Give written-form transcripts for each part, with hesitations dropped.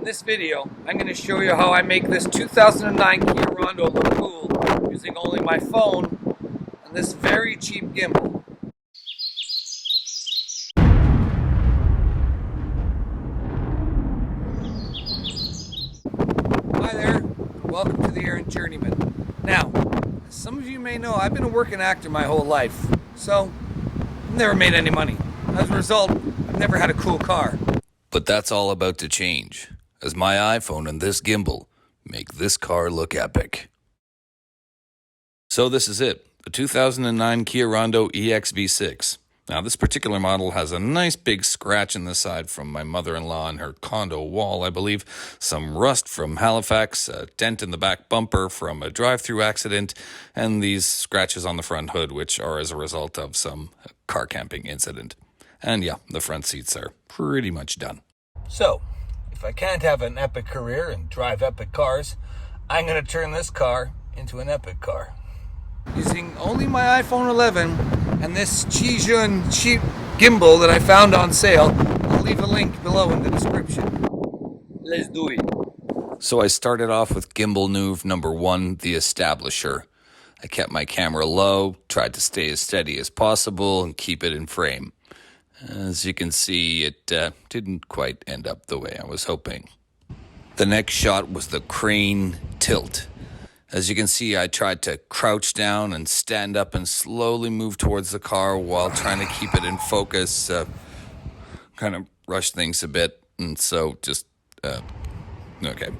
In this video, I'm going to show you how I make this 2009 Kia Rondo look cool using only my phone and this very cheap gimbal. Hi there, welcome to the Errant Journeyman. Now, as some of you may know, I've been a working actor my whole life, so I've never made any money. As a result, I've never had a cool car. But that's all about to change, as my iPhone and this gimbal make this car look epic. So this is it, the 2009 Kia Rondo EXV6. Now this particular model has a nice big scratch in the side from my mother-in-law and her condo wall, I believe, some rust from Halifax, a dent in the back bumper from a drive-through accident, and these scratches on the front hood, which are as a result of some car camping incident. And yeah, the front seats are pretty much done. So, if I can't have an epic career and drive epic cars, I'm going to turn this car into an epic car. Using only my iPhone 11 and this ZHIYHN cheap gimbal that I found on sale, I'll leave a link below in the description. Let's do it. So I started off with gimbal move number 1, the establisher. I kept my camera low, tried to stay as steady as possible and keep it in frame. As you can see, it didn't quite end up the way I was hoping. The next shot was the crane tilt. As you can see, I tried to crouch down and stand up and slowly move towards the car while trying to keep it in focus. Kind of rushed things a bit, and so just, okay.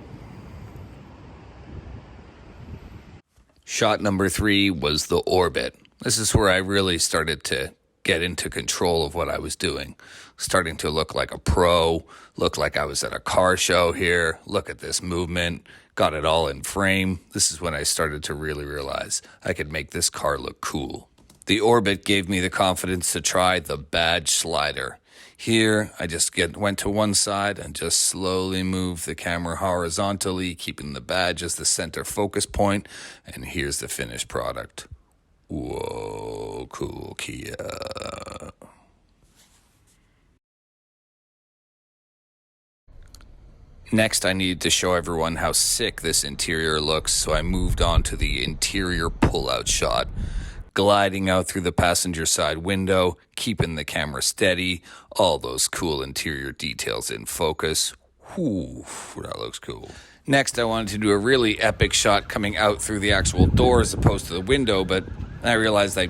Shot number 3 was the orbit. This is where I really started to get into control of what I was doing. Starting to look like a pro, look like I was at a car show here. Look at this movement, got it all in frame. This is when I started to really realize I could make this car look cool. The orbit gave me the confidence to try the badge slider. Here, I just went to one side and just slowly moved the camera horizontally, keeping the badge as the center focus point, and here's the finished product. Whoa, cool Kia. Next, I needed to show everyone how sick this interior looks, so I moved on to the interior pull-out shot. Gliding out through the passenger side window, keeping the camera steady, all those cool interior details in focus. Whew, that looks cool. Next, I wanted to do a really epic shot coming out through the actual door as opposed to the window, but I realized I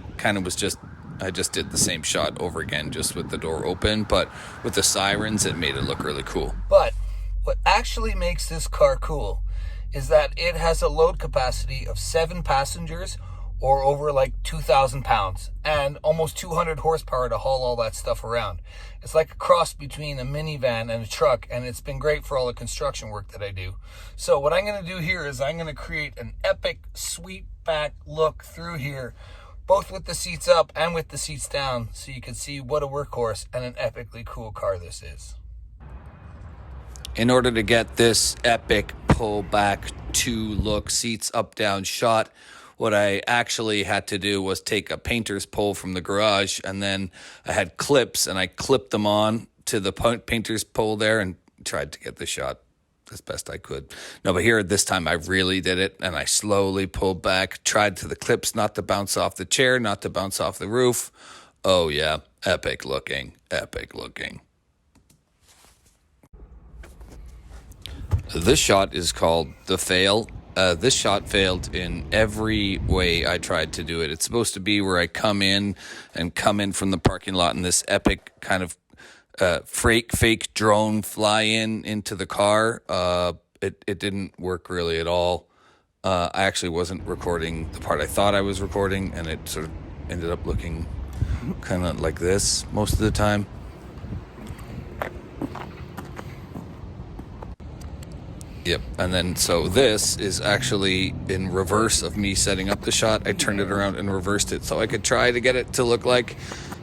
just did the same shot over again, just with the door open, but with the sirens, it made it look really cool. But what actually makes this car cool is that it has a load capacity of 7 passengers or over like 2,000 pounds and almost 200 horsepower to haul all that stuff around. It's like a cross between a minivan and a truck, and it's been great for all the construction work that I do. So what I'm going to do here is I'm going to create an epic sweep back look through here, both with the seats up and with the seats down, so you can see what a workhorse and an epically cool car this is. In order to get this epic pull back to look seats up down shot, what I actually had to do was take a painter's pole from the garage, and then I had clips and I clipped them on to the painter's pole there and tried to get the shot as best I could. No, but here this time I really did it, and I slowly pulled back, tried to the clips not to bounce off the chair, not to bounce off the roof. Oh yeah, epic looking, epic looking. This shot is called the fail. This shot failed in every way I tried to do it. It's supposed to be where I come in from the parking lot in this epic kind of fake drone fly into the car. It didn't work really at all. I actually wasn't recording the part I thought I was recording, and it sort of ended up looking kind of like this most of the time. Yep, and then so this is actually in reverse of me setting up the shot. I turned it around and reversed it so I could try to get it to look like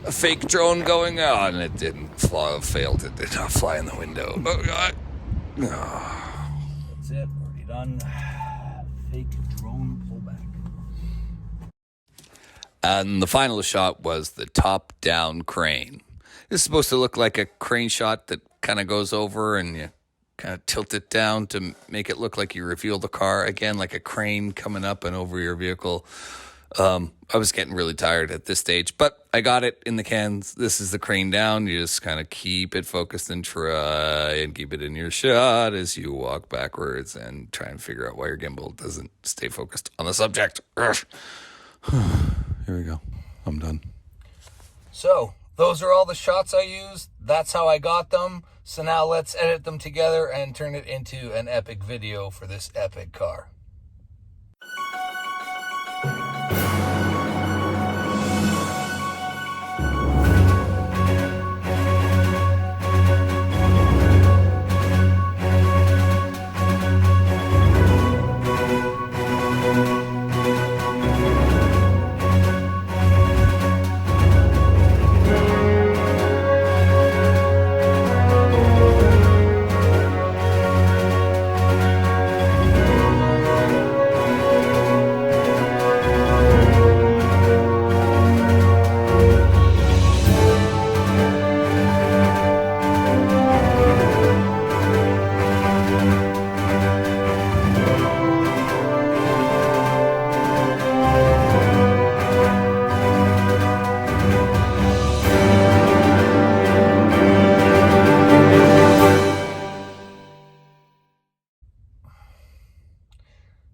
a fake drone going on, and it didn't fly, failed. It did not fly in the window. Oh, God. Oh. That's it, already done. Fake drone pullback. And the final shot was the top-down crane. This is supposed to look like a crane shot that kind of goes over and you kind of tilt it down to make it look like you reveal the car. Again, like a crane coming up and over your vehicle. I was getting really tired at this stage, but I got it in the cans. This is the crane down. You just kind of keep it focused and try and keep it in your shot as you walk backwards and try and figure out why your gimbal doesn't stay focused on the subject. Here we go. I'm done. So those are all the shots I used. That's how I got them. So now let's edit them together and turn it into an epic video for this epic car.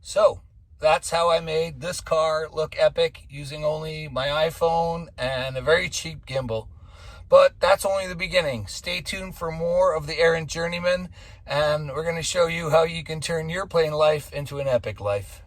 So that's how I made this car look epic using only my iPhone and a very cheap gimbal. But that's only the beginning. Stay tuned for more of the errant journeyman, and we're going to show you how you can turn your plain life into an epic life.